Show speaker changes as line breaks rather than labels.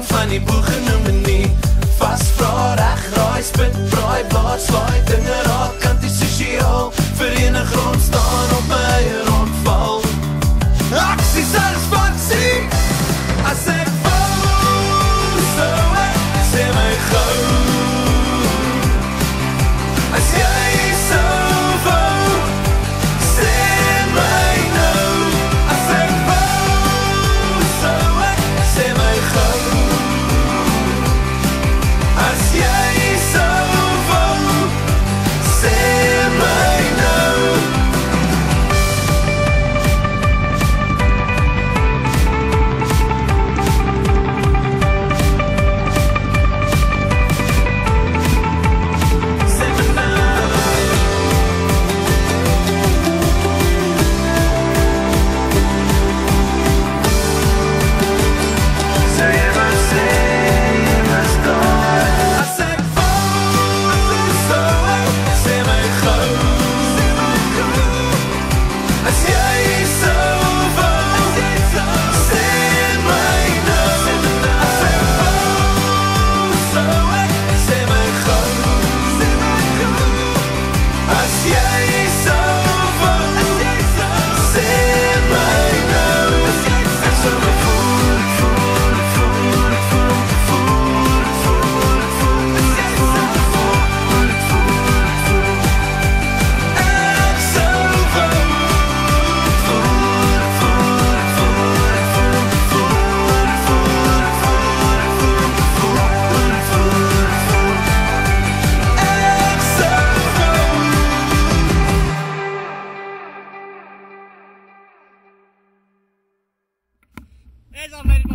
van die boegenoemde nie. Vasvra, regraai, spit, braai, blaar, slaai, dinge raak, antisociaal, verenig rondstaan op my rondval. Aksie, satisfaksie, as ek wou, sou ek sê my gou. As jy sou wou, sê my nou. As ek wou, sou ek sê my gou. As jy sou wou, sê my nou. Sê my nou. Sou jy maar sê, jy was daar. As ek wou, sou ek sê my gou. As jy sou wou, sê my nou. As ek wou, sou ek sê my gou. As jy sou wou, sê my nou. Ek sou my voel, voel, voel, voel, voel, voel, voel. As jy sou voel, voel, voel. Ek sou wou, voel, voel, voel, voel, voel, voel, voel, voel, voel. Ek sou wou.
There's already